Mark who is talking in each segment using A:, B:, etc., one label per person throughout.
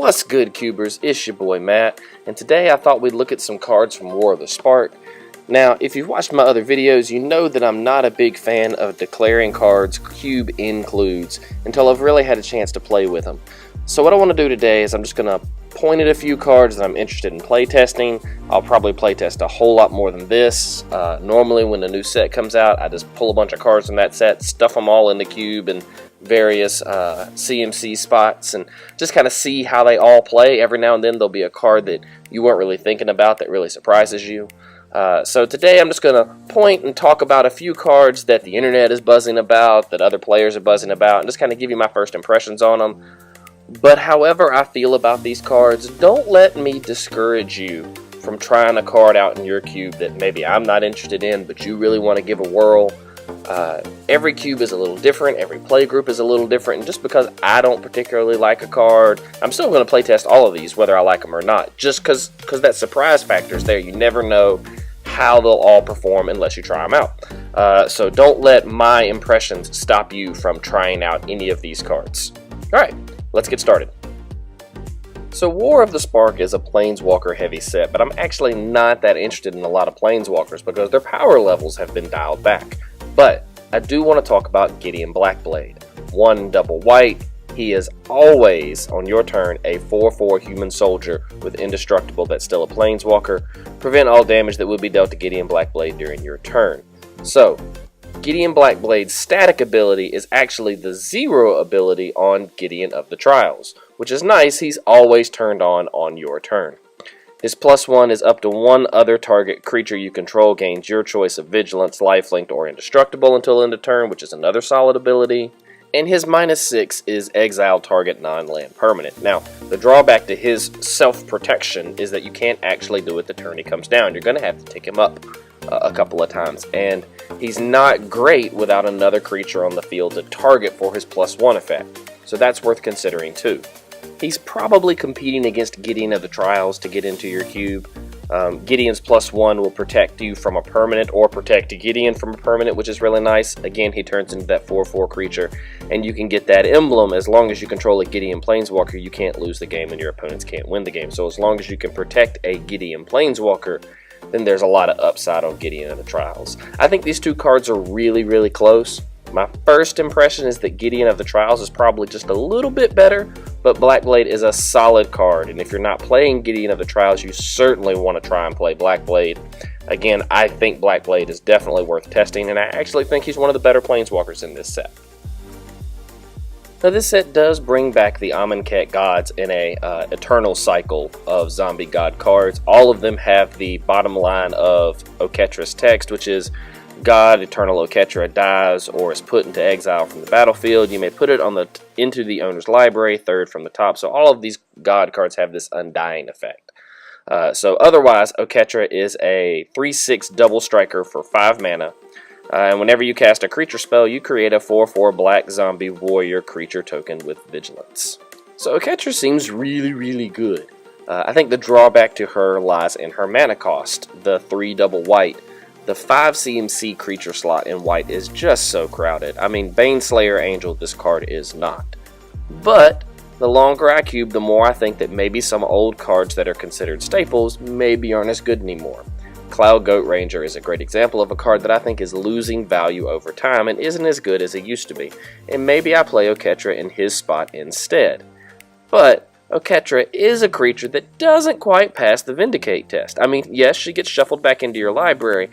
A: What's good, Cubers? It's your boy Matt, and today I thought we'd look at some cards from War of the Spark. Now, if you've watched my other videos, you know that I'm not a big fan of declaring cards cube includes until I've really had a chance to play with them. So what I want to do today is I'm just going to point at a few cards that I'm interested in playtesting. I'll probably playtest a whole lot more than this. Normally when a new set comes out, I just pull a bunch of cards from that set, stuff them all in the cube and various CMC spots, and just kind of see how they all play. Every now and then there'll be a card that you weren't really thinking about that really surprises you. So today I'm just going to point and talk about a few cards that the internet is buzzing about, that other players are buzzing about, and just kind of give you my first impressions on them. But however I feel about these cards, don't let me discourage you from trying a card out in your cube that maybe I'm not interested in, but you really want to give a whirl. Every cube is a little different, every play group is a little different, and just because I don't particularly like a card, I'm still going to playtest all of these whether I like them or not, just because that surprise factor is there. You never know how they'll all perform unless you try them out. So don't let my impressions stop you from trying out any of these cards. Alright, let's get started. So War of the Spark is a Planeswalker heavy set, but I'm actually not that interested in a lot of Planeswalkers because their power levels have been dialed back. But I do want to talk about Gideon Blackblade. 1 double white, he is always, on your turn, a 4/4 human soldier with indestructible that's still a Planeswalker. Prevent all damage that would be dealt to Gideon Blackblade during your turn. So, Gideon Blackblade's static ability is actually the 0 ability on Gideon of the Trials, which is nice. He's always turned on your turn. His +1 is up to one other target creature you control gains your choice of Vigilance, Lifelink, or Indestructible until end of turn, which is another solid ability. And his -6 is exile target non-land permanent. Now, the drawback to his self-protection is that you can't actually do it the turn he comes down. You're going to have to tick him up a couple of times, and he's not great without another creature on the field to target for his +1 effect. So that's worth considering too. He's probably competing against Gideon of the Trials to get into your cube. Gideon's +1 will protect you from a permanent or protect Gideon from a permanent, which is really nice. Again, he turns into that 4/4 creature, and you can get that emblem as long as you control a Gideon Planeswalker. You can't lose the game and your opponents can't win the game. So as long as you can protect a Gideon Planeswalker, then there's a lot of upside on Gideon of the Trials. I think these two cards are really, really close. My first impression is that Gideon of the Trials is probably just a little bit better, but Blackblade is a solid card, and if you're not playing Gideon of the Trials, you certainly want to try and play Blackblade. Again, I think Blackblade is definitely worth testing, and I actually think he's one of the better Planeswalkers in this set. Now, this set does bring back the Amonkhet gods in a eternal cycle of zombie god cards. All of them have the bottom line of Oketra's text, which is God, Eternal Okhetra dies or is put into exile from the battlefield. You may put it on into the owner's library, third from the top. So all of these God cards have this undying effect. So otherwise, Okhetra is a 3/6 double striker for 5 mana. And whenever you cast a creature spell, you create a 4/4 black zombie warrior creature token with Vigilance. So Katra seems really, really good. I think the drawback to her lies in her mana cost, the 3 double white. The 5 CMC creature slot in white is just so crowded. I mean, Baneslayer Angel, this card is not. But the longer I cube, the more I think that maybe some old cards that are considered staples maybe aren't as good anymore. Cloud Goat Ranger is a great example of a card that I think is losing value over time and isn't as good as it used to be. And maybe I play Oketra in his spot instead. But Oketra is a creature that doesn't quite pass the Vindicate test. I mean, yes, she gets shuffled back into your library,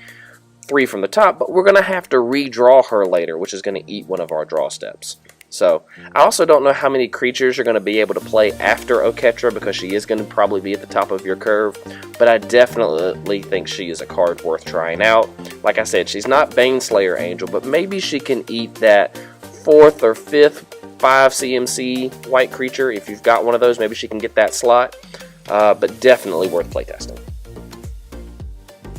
A: 3 from the top, but we're going to have to redraw her later, which is going to eat one of our draw steps. So, I also don't know how many creatures you're going to be able to play after Oketra, because she is going to probably be at the top of your curve, but I definitely think she is a card worth trying out. Like I said, she's not Baneslayer Angel, but maybe she can eat that 4th or 5th 5 CMC white creature. If you've got one of those, maybe she can get that slot, but definitely worth playtesting.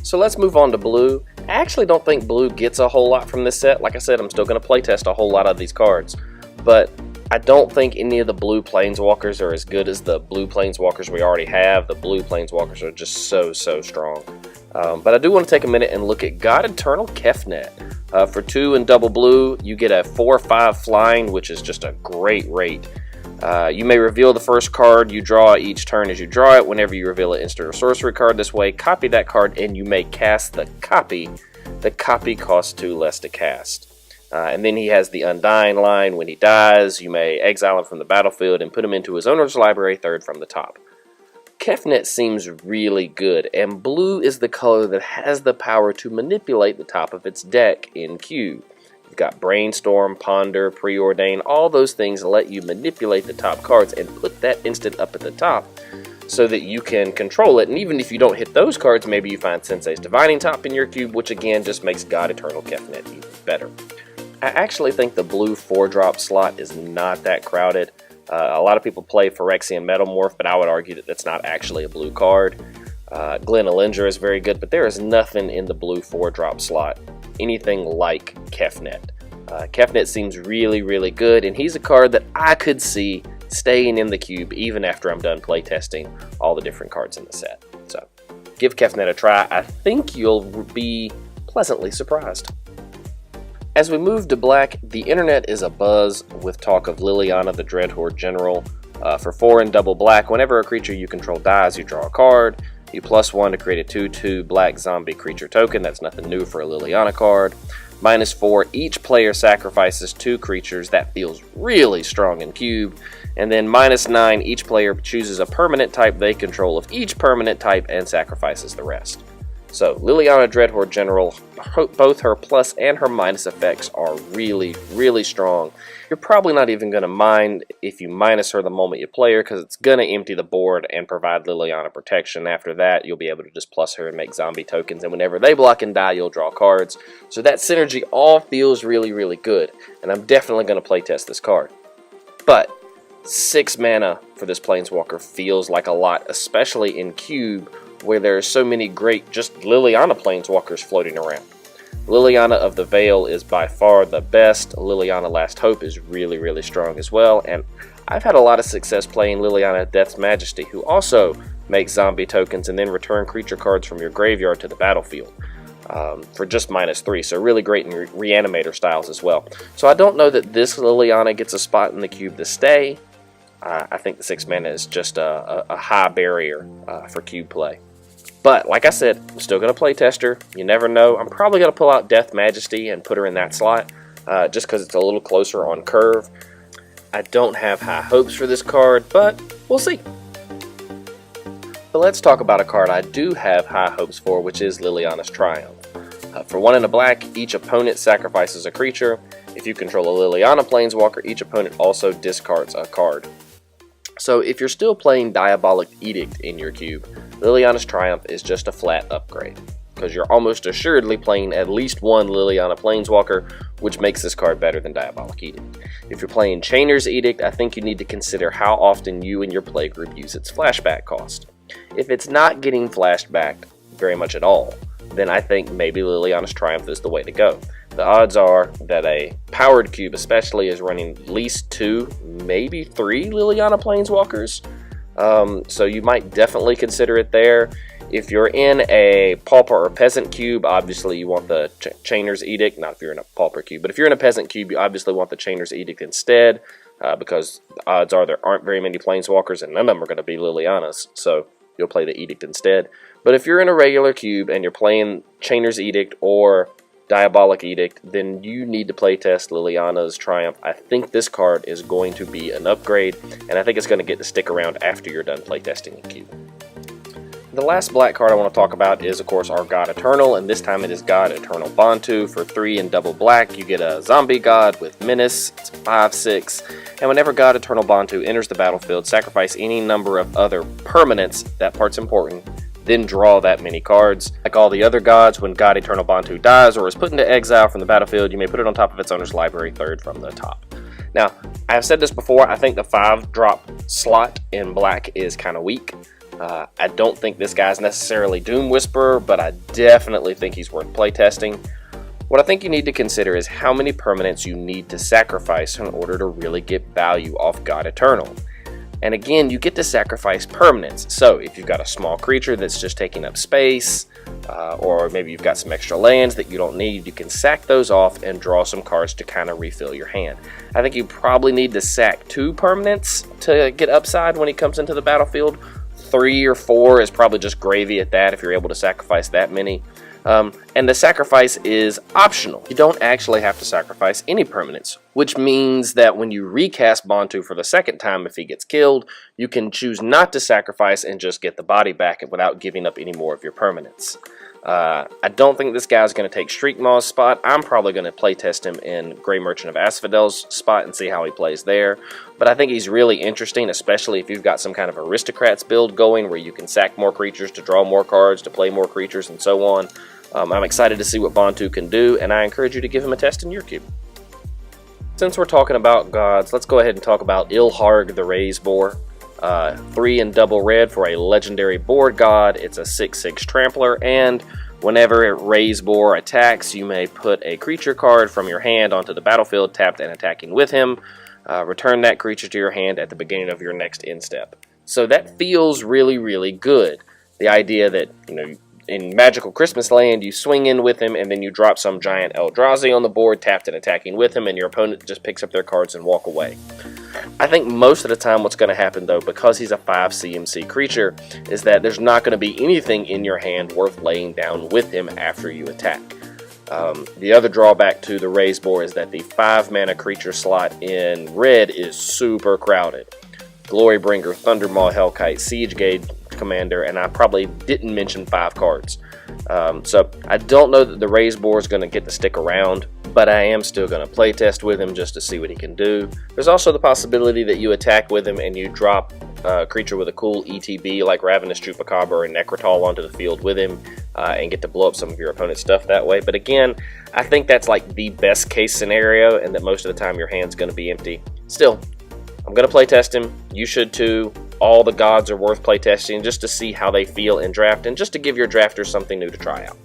A: So let's move on to blue. I actually don't think blue gets a whole lot from this set. Like I said, I'm still going to playtest a whole lot of these cards, but I don't think any of the blue Planeswalkers are as good as the blue Planeswalkers we already have. The blue Planeswalkers are just so strong. But I do want to take a minute and look at God Eternal Kefnet. For 2 and double blue, you get a 4/5 flying, which is just a great rate. You may reveal the first card you draw each turn as you draw it. Whenever you reveal an instant or sorcery card this way, copy that card and you may cast the copy. The copy costs 2 less to cast. And then he has the Undying line. When he dies, you may exile him from the battlefield and put him into his owner's library, 3rd from the top. Kefnet seems really good, and blue is the color that has the power to manipulate the top of its deck in Cube. You've got Brainstorm, Ponder, Preordain, all those things let you manipulate the top cards and put that instant up at the top so that you can control it. And even if you don't hit those cards, maybe you find Sensei's Divining Top in your cube, which again just makes God Eternal Kefnet even better. I actually think the blue 4-drop slot is not that crowded. A lot of people play Phyrexian Metamorph, but I would argue that that's not actually a blue card. Glen Elendra is very good, but there is nothing in the blue 4-drop slot anything like Kefnet. Kefnet seems really, really good, and he's a card that I could see staying in the cube even after I'm done playtesting all the different cards in the set. So, give Kefnet a try. I think you'll be pleasantly surprised. As we move to black, the internet is abuzz with talk of Liliana the Dreadhorde General. For 4 and double black, whenever a creature you control dies, you draw a card. You +1 to create a 2/2 black zombie creature token. That's nothing new for a Liliana card. -4, each player sacrifices 2 creatures. That feels really strong in cube. And then -9, each player chooses a permanent type they control of each permanent type and sacrifices the rest. So, Liliana Dreadhorde General, both her plus and her minus effects are really, really strong. You're probably not even going to mind if you minus her the moment you play her, because it's going to empty the board and provide Liliana protection. After that, you'll be able to just plus her and make zombie tokens, and whenever they block and die, you'll draw cards. So that synergy all feels really, really good, and I'm definitely going to playtest this card. But 6 mana for this Planeswalker feels like a lot, especially in Cube, where there are so many great just Liliana Planeswalkers floating around. Liliana of the Veil is by far the best. Liliana Last Hope is really, really strong as well, and I've had a lot of success playing Liliana Death's Majesty, who also makes zombie tokens and then return creature cards from your graveyard to the battlefield for just -3, so really great in Reanimator styles as well. So I don't know that this Liliana gets a spot in the cube to stay. I think the 6 mana is just a high barrier for cube play. But, like I said, I'm still going to play tester. You never know. I'm probably going to pull out Death Majesty and put her in that slot, just because it's a little closer on curve. I don't have high hopes for this card, but we'll see. But let's talk about a card I do have high hopes for, which is Lilianas Triumph. For 1 and a black, each opponent sacrifices a creature. If you control a Liliana Planeswalker, each opponent also discards a card. So if you're still playing Diabolic Edict in your cube, Liliana's Triumph is just a flat upgrade, because you're almost assuredly playing at least 1 Liliana Planeswalker, which makes this card better than Diabolic Edict. If you're playing Chainer's Edict, I think you need to consider how often you and your playgroup use its flashback cost. If it's not getting flashed back very much at all, then I think maybe Liliana's Triumph is the way to go. The odds are that a powered cube especially is running at least 2, maybe 3 Liliana Planeswalkers. So you might definitely consider it there. If you're in a Pauper or Peasant cube, obviously you want the Chainer's Edict. Not if you're in a Pauper cube, but if you're in a Peasant cube, you obviously want the Chainer's Edict instead, because the odds are there aren't very many Planeswalkers and none of them are going to be Lilianas, so you'll play the Edict instead. But if you're in a regular cube and you're playing Chainer's Edict or Diabolic Edict, then you need to playtest Liliana's Triumph. I think this card is going to be an upgrade, and I think it's going to get to stick around after you're done playtesting in Cube. The last black card I want to talk about is, of course, our God Eternal, and this time it is God Eternal Bantu. For 3 and double black, you get a zombie god with Menace. It's 5/6, and whenever God Eternal Bantu enters the battlefield, sacrifice any number of other permanents. That part's important. Then draw that many cards. Like all the other gods, when God Eternal Bantu dies or is put into exile from the battlefield, you may put it on top of its owner's library, 3rd from the top. Now, I've said this before, I think the 5-drop slot in black is kind of weak. I don't think this guy's necessarily Doom Whisperer, but I definitely think he's worth playtesting. What I think you need to consider is how many permanents you need to sacrifice in order to really get value off God Eternal. And again, you get to sacrifice permanents. So if you've got a small creature that's just taking up space, or maybe you've got some extra lands that you don't need, you can sack those off and draw some cards to kind of refill your hand. I think you probably need to sack 2 permanents to get upside when he comes into the battlefield. 3 or 4 is probably just gravy at that if you're able to sacrifice that many. And the sacrifice is optional. You don't actually have to sacrifice any permanents, which means that when you recast Bantu for the second time, if he gets killed, you can choose not to sacrifice and just get the body back without giving up any more of your permanents. I don't think this guy's going to take Streak Maw's spot. I'm probably going to playtest him in Grey Merchant of Asphodel's spot and see how he plays there. But I think he's really interesting, especially if you've got some kind of Aristocrats build going where you can sack more creatures to draw more cards, to play more creatures, and so on. I'm excited to see what Bantu can do, and I encourage you to give him a test in your cube. Since we're talking about gods, let's go ahead and talk about Ilharg the Raise Boar. 3 and double red for a legendary board god. It's a 6/6 trampler, and whenever a Raise Boar attacks, you may put a creature card from your hand onto the battlefield, tapped and attacking with him. Return that creature to your hand at the beginning of your next end step. So that feels really, really good. The idea that, you know, in Magical Christmas Land, you swing in with him, and then you drop some giant Eldrazi on the board, tapped and attacking with him, and your opponent just picks up their cards and walk away. I think most of the time what's going to happen, though, because he's a 5 CMC creature, is that there's not going to be anything in your hand worth laying down with him after you attack. The other drawback to the Raise Boar is that the 5 mana creature slot in red is super crowded. Glorybringer, Thundermaw, Hellkite, Siege Gauge Commander, and I probably didn't mention 5 cards. So I don't know that the Raise Boar is going to get to stick around, but I am still going to playtest with him just to see what he can do. There's also the possibility that you attack with him and you drop a creature with a cool ETB like Ravenous Chupacabra or Necrotal onto the field with him and get to blow up some of your opponent's stuff that way. But again, I think that's like the best case scenario, and that most of the time your hand's going to be empty. Still, I'm going to playtest him. You should too. All the gods are worth playtesting just to see how they feel in draft and just to give your drafters something new to try out.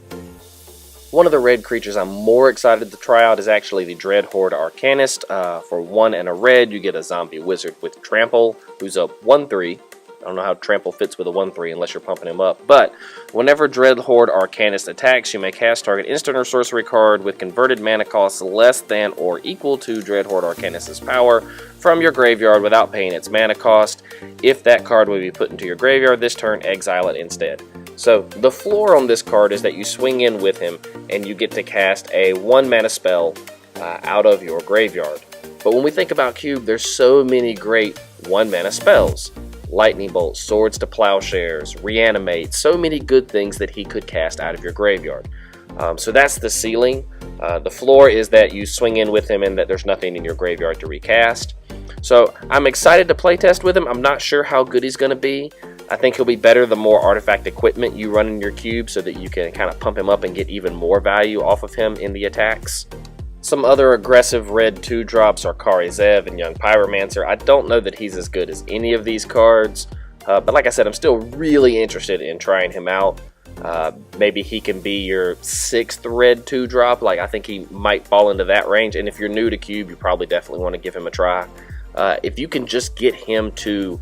A: One of the red creatures I'm more excited to try out is actually the Dreadhorde Arcanist. For 1 and a red, you get a zombie wizard with Trample, who's a 1/3. I don't know how Trample fits with a 1/3 unless you're pumping him up. But whenever Dreadhorde Arcanist attacks, you may cast target instant or sorcery card with converted mana costs less than or equal to Dreadhorde Arcanist's power from your graveyard without paying its mana cost. If that card will be put into your graveyard this turn, exile it instead. So the floor on this card is that you swing in with him and you get to cast a 1 mana spell out of your graveyard. But when we think about Cube, there's so many great 1 mana spells. Lightning Bolt, Swords to Plowshares, Reanimate, so many good things that he could cast out of your graveyard. So that's the ceiling. The floor is that you swing in with him and that there's nothing in your graveyard to recast. So I'm excited to playtest with him. I'm not sure how good he's going to be. I think he'll be better the more artifact equipment you run in your cube so that you can kind of pump him up and get even more value off of him in the attacks. Some other aggressive red 2-drops are Kari Zev and Young Pyromancer. I don't know that he's as good as any of these cards, but like I said, I'm still really interested in trying him out. Maybe he can be your 6th red 2-drop. Like, I think he might fall into that range, and if you're new to Cube, you probably definitely want to give him a try. If you can just get him to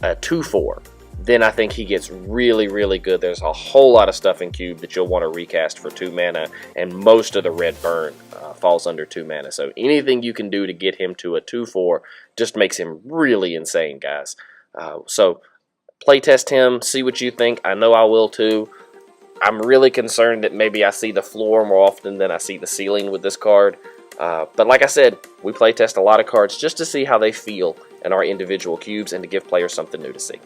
A: a 2/4, then I think he gets really, really good. There's a whole lot of stuff in Cube that you'll want to recast for 2 mana, and most of the red burn falls under 2 mana. So anything you can do to get him to a 2/4 just makes him really insane, guys. So playtest him, see what you think. I know I will too. I'm really concerned that maybe I see the floor more often than I see the ceiling with this card. But like I said, we playtest a lot of cards just to see how they feel in our individual cubes and to give players something new to see.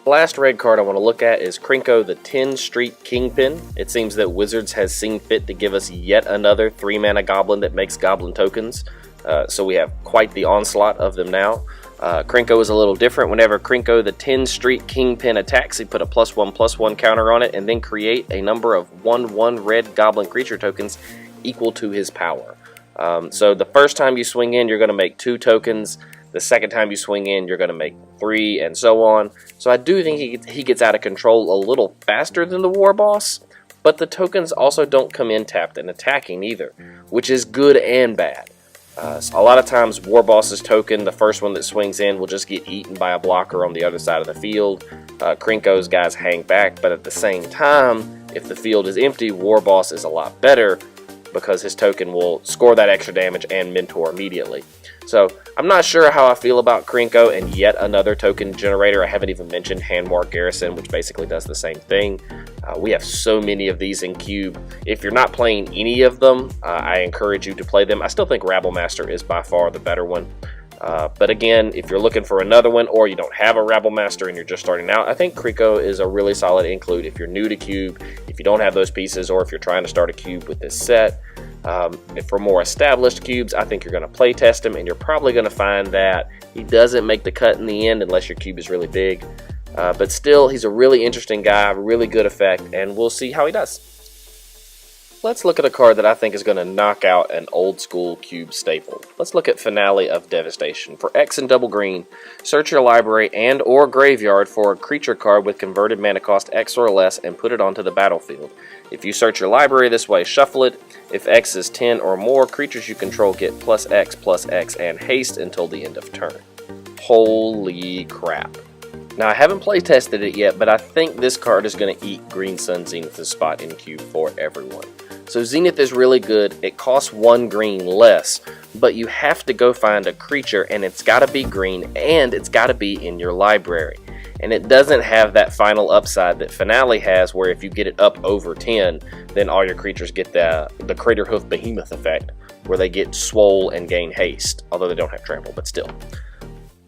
A: The last red card I want to look at is Crinko, the 10 Street Kingpin. It seems that Wizards has seen fit to give us yet another 3 mana goblin that makes goblin tokens. So we have quite the onslaught of them now. Crinko is a little different. Whenever Crinko, the 10 Street Kingpin attacks, he put a +1/+1 counter on it and then create a number of 1/1 red goblin creature tokens equal to his power. So the first time you swing in, you're going to make 2 tokens. The second time you swing in, you're going to make 3, and so on. So I do think he gets out of control a little faster than the War Boss, but the tokens also don't come in tapped and attacking either, which is good and bad. A lot of times War Boss's token, the first one that swings in, will just get eaten by a blocker on the other side of the field. Krinko's guys hang back, but at the same time, if the field is empty, War Boss is a lot better because his token will score that extra damage and mentor immediately. So I'm not sure how I feel about Krinko and yet another token generator. I haven't even mentioned Handmark Garrison, which basically does the same thing. We have so many of these in Cube. If you're not playing any of them, I encourage you to play them. I still think Rabblemaster is by far the better one. But again, if you're looking for another one or you don't have a Rabblemaster and you're just starting out, I think Krinko is a really solid include if you're new to Cube, if you don't have those pieces, or if you're trying to start a Cube with this set. For more established cubes, I think you're going to play test him, and you're probably going to find that he doesn't make the cut in the end unless your cube is really big. But still, he's a really interesting guy, really good effect, and we'll see how he does. Let's look at a card that I think is going to knock out an old school cube staple. Let's look at Finale of Devastation. For X and double green, search your library and or graveyard for a creature card with converted mana cost X or less and put it onto the battlefield. If you search your library this way, shuffle it. If X is 10 or more, creatures you control get +X, and haste until the end of turn. Holy crap. Now, I haven't play tested it yet, but I think this card is going to eat Green Sun Zenith's spot in Cube for everyone. So Zenith is really good. It costs 1 green less, but you have to go find a creature, and it's got to be green, and it's got to be in your library. And it doesn't have that final upside that Finale has, where if you get it up over 10, then all your creatures get the Craterhoof Behemoth effect, where they get swole and gain haste, although they don't have trample, but still.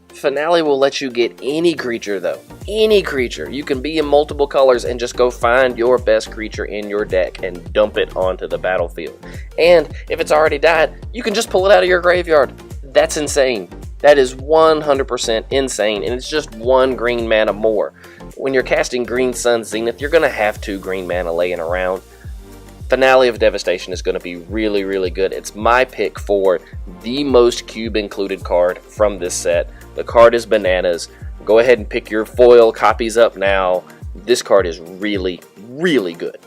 A: Finale will let you get any creature though. Any creature. You can be in multiple colors and just go find your best creature in your deck and dump it onto the battlefield. And if it's already died, you can just pull it out of your graveyard. That's insane. That is 100% insane, and it's just 1 green mana more. When you're casting Green Sun Zenith, you're going to have 2 green mana laying around. Finale of Devastation is going to be really, really good. It's my pick for the most cube-included card from this set. The card is bananas. Go ahead and pick your foil copies up now. This card is really, really good.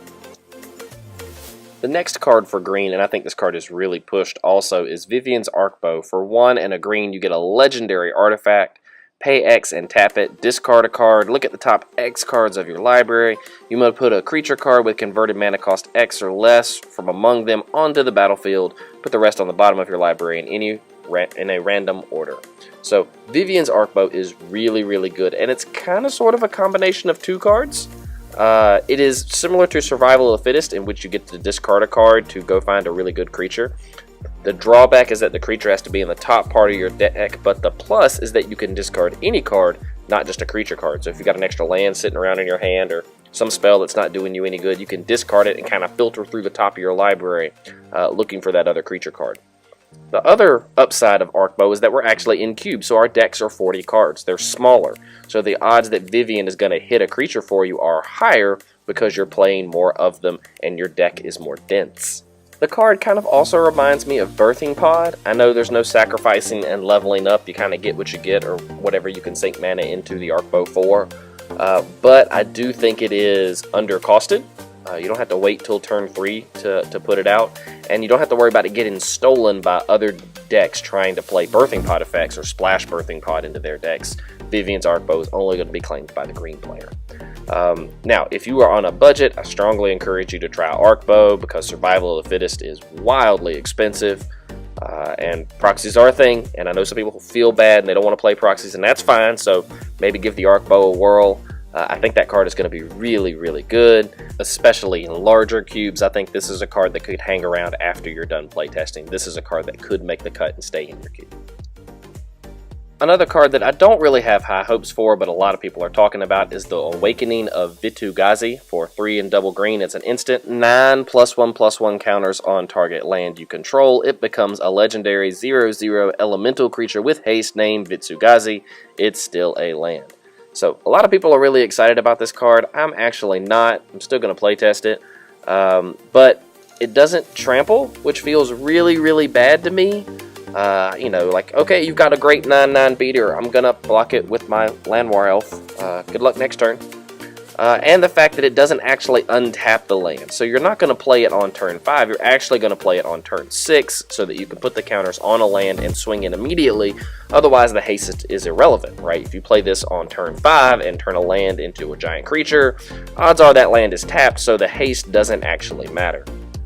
A: The next card for green, and I think this card is really pushed also, is Vivians Arkbow. For 1 and a green, you get a legendary artifact. Pay X and tap it. Discard a card. Look at the top X cards of your library. You might put a creature card with converted mana cost X or less from among them onto the battlefield. Put the rest on the bottom of your library in a random order. So Vivians Arkbow is really, really good, and it's kind of sort of a combination of 2 cards. It is similar to Survival of the Fittest, in which you get to discard a card to go find a really good creature. The drawback is that the creature has to be in the top part of your deck, but the plus is that you can discard any card, not just a creature card. So if you've got an extra land sitting around in your hand or some spell that's not doing you any good, you can discard it and kind of filter through the top of your library looking for that other creature card. The other upside of Arkbow is that we're actually in cube, so our decks are 40 cards. They're smaller, so the odds that Vivian is going to hit a creature for you are higher because you're playing more of them and your deck is more dense. The card kind of also reminds me of Birthing Pod. I know there's no sacrificing and leveling up. You kind of get what you get, or whatever you can sink mana into the Arkbow for. But I do think it is undercosted. You don't have to wait till turn 3 to put it out, and you don't have to worry about it getting stolen by other decks trying to play Birthing Pod effects or splash Birthing Pod into their decks. Vivian's Arkbow is only going to be claimed by the green player. Now, if you are on a budget, I strongly encourage you to try Arkbow because Survival of the Fittest is wildly expensive, and proxies are a thing, and I know some people feel bad and they don't want to play proxies, and that's fine, so maybe give the Arkbow a whirl. I think that card is going to be really, really good, especially in larger cubes. I think this is a card that could hang around after you're done playtesting. This is a card that could make the cut and stay in your cube. Another card that I don't really have high hopes for, but a lot of people are talking about, is the Awakening of Bitsu Gauzy. For 3 and double green, it's an instant 9+1/+1 counters on target land you control. It becomes a legendary 0/0 elemental creature with haste named Bitsu Gauzy. It's still a land. So a lot of people are really excited about this card. I'm actually not. I'm still going to playtest it. But it doesn't trample, which feels really, really bad to me. You know, like, okay, you've got a great 9/9 beater. I'm going to block it with my Landwar Elf. Good luck next turn. and the fact that it doesn't actually untap the land. So you're not going to play it on turn 5, you're actually going to play it on turn 6 so that you can put the counters on a land and swing in immediately. Otherwise the haste is irrelevant, right? If you play this on turn 5 and turn a land into a giant creature, odds are that land is tapped, so the haste doesn't actually matter.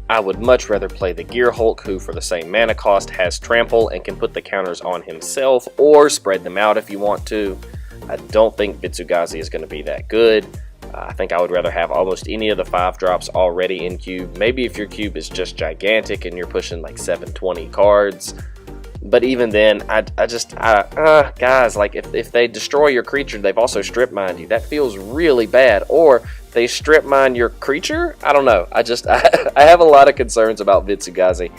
A: I would much rather play the Gear Hulk, who for the same mana cost has trample and can put the counters on himself or spread them out if you want to. I don't think Bitsu Gauzy is going to be that good. I think I would rather have almost any of the 5 drops already in cube. Maybe if your cube is just gigantic and you're pushing like 720 cards. But even then, guys, like if they destroy your creature, they've also strip mined you. That feels really bad. Or they strip mine your creature? I don't know. I have a lot of concerns about Bitsu Gauzy.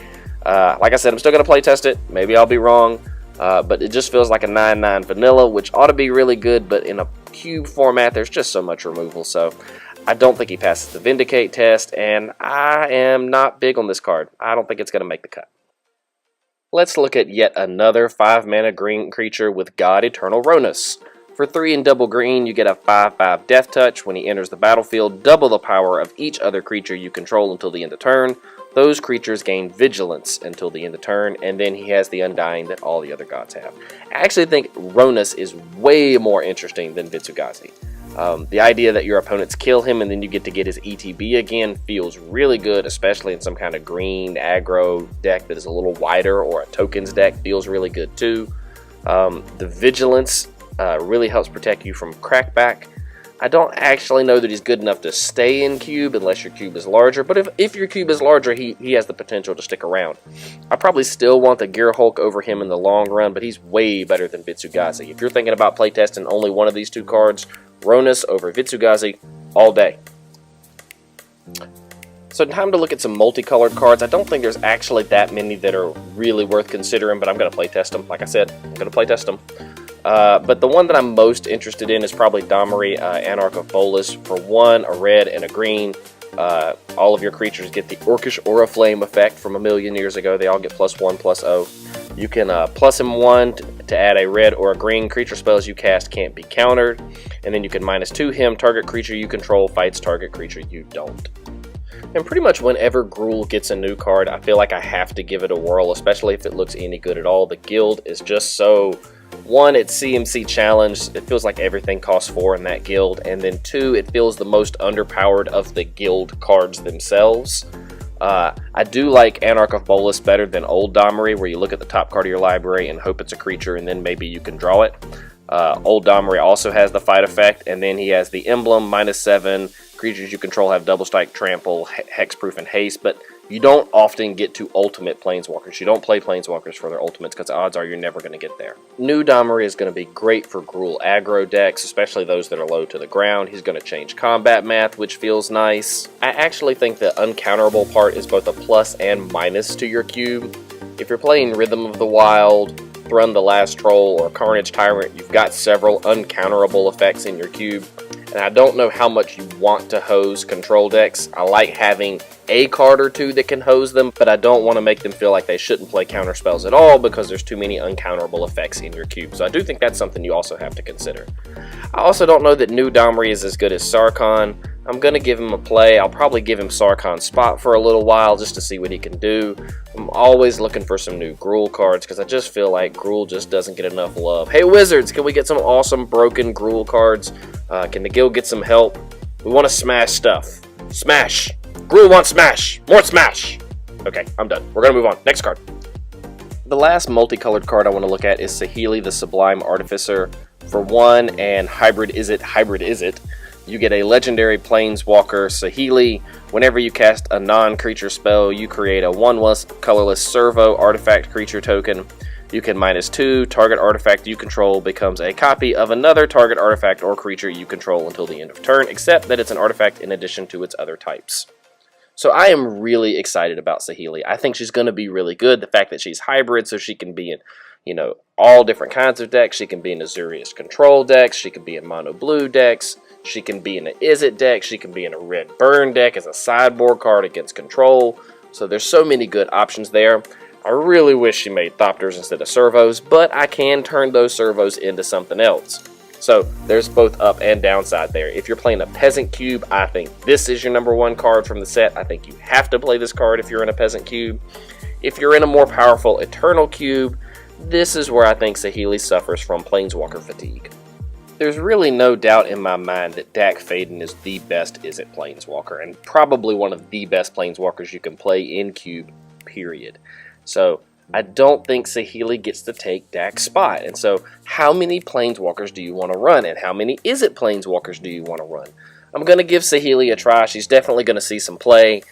A: Like I said, I'm still going to play test it. Maybe I'll be wrong. But it just feels like a 9/9 vanilla, which ought to be really good, but in a cube format, there's just so much removal, so I don't think he passes the Vindicate test, and I am not big on this card. I don't think it's going to make the cut. Let's look at yet another 5-mana green creature with God Eternal Ronis. For 3 and double green, you get a 5/5 Death Touch. When he enters the battlefield, double the power of each other creature you control until the end of turn. Those creatures gain Vigilance until the end of turn, and then he has the Undying that all the other gods have. I actually think Ronis is way more interesting than Bitsu Gauzy. The idea that your opponents kill him and then you get to get his ETB again feels really good, especially in some kind of green aggro deck that is a little wider, or a tokens deck feels really good too. The Vigilance really helps protect you from crackback. I don't actually know that he's good enough to stay in cube unless your cube is larger, but if your cube is larger, he has the potential to stick around. I probably still want the Gear Hulk over him in the long run, but he's way better than Bitsu Gauzy. If you're thinking about playtesting only one of these 2 cards, Ronis over Bitsu Gauzy all day. So time to look at some multicolored cards. I don't think there's actually that many that are really worth considering, but I'm going to playtest them. Like I said, I'm going to playtest them. But the one that I'm most interested in is probably Domri, Anarch of Bolas. For 1, a red and a green. All of your creatures get the Orcish Aura Flame effect from a million years ago. They all get +1/+0. You can plus him 1 to add a red or a green. Creature spells you cast can't be countered. And then you can -2 him. Target creature you control fights target creature you don't. And pretty much whenever Gruul gets a new card, I feel like I have to give it a whirl, especially if it looks any good at all. The guild is just so... 1, it's CMC challenged. It feels like everything costs 4 in that guild. And then 2, it feels the most underpowered of the guild cards themselves. I do like Anarch of Bolas better than Old Domri, where you look at the top card of your library and hope it's a creature and then maybe you can draw it. Old Domri also has the fight effect, and then he has the emblem, -7. Creatures you control have double strike, trample, hexproof, and haste, but you don't often get to ultimate planeswalkers. You don't play planeswalkers for their ultimates because odds are you're never going to get there. New Domri is going to be great for Gruul aggro decks, especially those that are low to the ground. He's going to change combat math, which feels nice. I actually think the uncounterable part is both a plus and minus to your cube. If you're playing Rhythm of the Wild, Thrun the Last Troll, or Carnage Tyrant, you've got several uncounterable effects in your cube. And I don't know how much you want to hose control decks. I like having a card or 2 that can hose them, but I don't want to make them feel like they shouldn't play counter spells at all because there's too many uncounterable effects in your cube. So I do think that's something you also have to consider. I also don't know that New Domri is as good as Sarkhan. I'm going to give him a play. I'll probably give him Sarkhan's spot for a little while just to see what he can do. I'm always looking for some new Gruul cards because I just feel like Gruul just doesn't get enough love. Hey Wizards, can we get some awesome broken Gruul cards? Can the guild get some help? We want to smash stuff. Smash! Gruul wants smash! More smash! Okay, I'm done. We're going to move on. Next card. The last multicolored card I want to look at is Saheeli the Sublime Artificer. For 1 and hybrid is it, you get a legendary planeswalker, Saheeli. Whenever you cast a non-creature spell, you create a 1/1 colorless servo artifact creature token. You can -2, target artifact you control becomes a copy of another target artifact or creature you control until the end of turn, except that it's an artifact in addition to its other types. So I am really excited about Saheeli. I think she's going to be really good. The fact that she's hybrid, so she can be in, all different kinds of decks. She can be in Azurius control decks. She can be in mono blue decks. She can be in an Izzet deck. She can be in a red burn deck as a sideboard card against control. So there's so many good options there. I really wish she made Thopters instead of servos, but I can turn those servos into something else. So there's both up and downside there. If you're playing a Peasant Cube, I think this is your #1 card from the set. I think you have to play this card if you're in a Peasant Cube. If you're in a more powerful Eternal Cube, this is where I think Saheeli suffers from Planeswalker fatigue. There's really no doubt in my mind that Dack Fayden is the best Izzet Planeswalker, and probably one of the best Planeswalkers you can play in Cube, period. So I don't think Saheeli gets to take Dack's spot. And so how many Planeswalkers do you want to run, and how many Izzet Planeswalkers do you want to run? I'm going to give Saheeli a try. She's definitely going to see some play.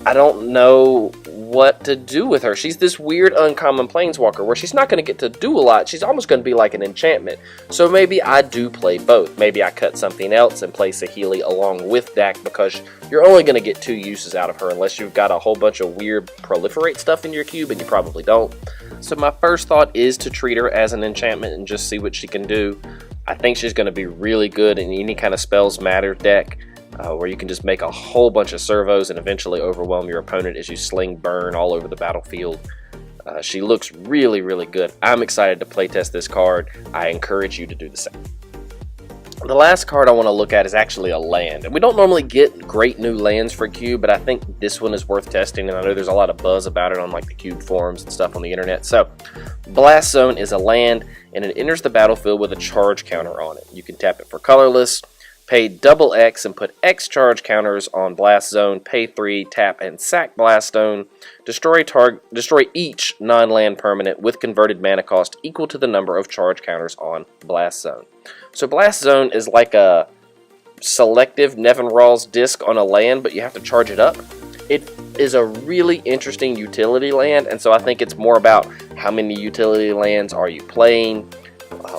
A: I don't know what to do with her. She's this weird uncommon Planeswalker where she's not going to get to do a lot. She's almost going to be like an enchantment. So maybe I do play both. Maybe I cut something else and play Saheeli along with Dack, because you're only going to get 2 uses out of her unless you've got a whole bunch of weird proliferate stuff in your cube, and you probably don't. So my first thought is to treat her as an enchantment and just see what she can do. I think she's going to be really good in any kind of Spells Matter deck, where you can just make a whole bunch of servos and eventually overwhelm your opponent as you sling burn all over the battlefield. She looks really, really good. I'm excited to playtest this card. I encourage you to do the same. The last card I want to look at is actually a land. And we don't normally get great new lands for Cube, but I think this one is worth testing, and I know there's a lot of buzz about it on like the Cube forums and stuff on the internet. So, Blast Zone is a land, and it enters the battlefield with a charge counter on it. You can tap it for colorless, pay double X and put X charge counters on Blast Zone, pay 3, tap and sack Blast Zone, destroy each non-land permanent with converted mana cost equal to the number of charge counters on Blast Zone. So Blast Zone is like a selective Nevin Rawls disc on a land, but you have to charge it up. It is a really interesting utility land, and so I think it's more about how many utility lands are you playing.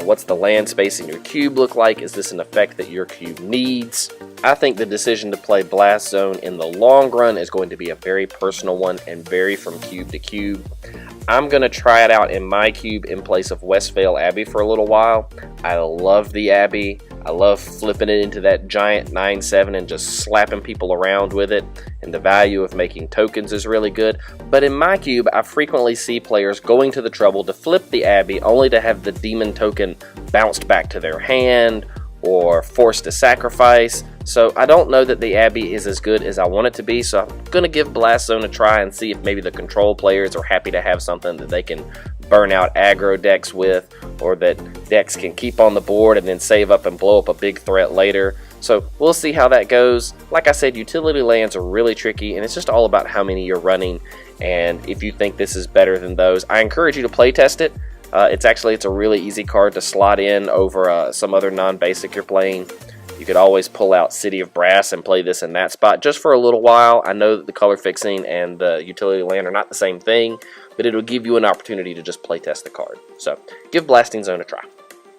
A: What's the land space in your cube look like? Is this an effect that your cube needs? I think the decision to play Blast Zone in the long run is going to be a very personal one and vary from cube to cube. I'm going to try it out in my cube in place of Westvale Abbey for a little while. I love the Abbey. I love flipping it into that giant 9/7 and just slapping people around with it. And the value of making tokens is really good. But in my cube, I frequently see players going to the trouble to flip the Abbey only to have the demon token bounced back to their hand or forced to sacrifice. So I don't know that the Abbey is as good as I want it to be, so I'm going to give Blast Zone a try and see if maybe the control players are happy to have something that they can burn out aggro decks with, or that decks can keep on the board and then save up and blow up a big threat later. So we'll see how that goes. Like I said, utility lands are really tricky, and it's just all about how many you're running, and if you think this is better than those. I encourage you to play test it. It's a really easy card to slot in over some other non-basic you're playing. You could always pull out City of Brass and play this in that spot just for a little while. I know that the color fixing and the utility land are not the same thing, but it'll give you an opportunity to just play test the card. So give Blasting Zone a try.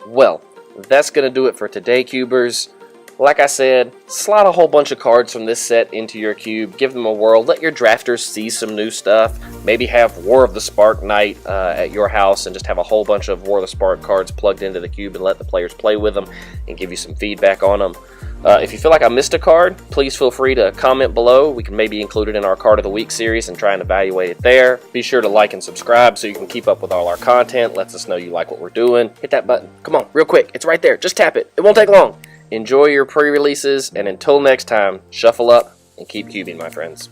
A: Well, that's going to do it for today, Cubers. Like I said, slot a whole bunch of cards from this set into your cube, give them a whirl, let your drafters see some new stuff, maybe have War of the Spark night at your house and just have a whole bunch of War of the Spark cards plugged into the cube and let the players play with them and give you some feedback on them. If you feel like I missed a card, please feel free to comment below. We can maybe include it in our Card of the Week series and try and evaluate it there. Be sure to like and subscribe so you can keep up with all our content. Lets us know you like what we're doing. Hit that button. Come on, real quick. It's right there. Just tap it. It won't take long. Enjoy your pre-releases, and until next time, shuffle up and keep cubing, my friends.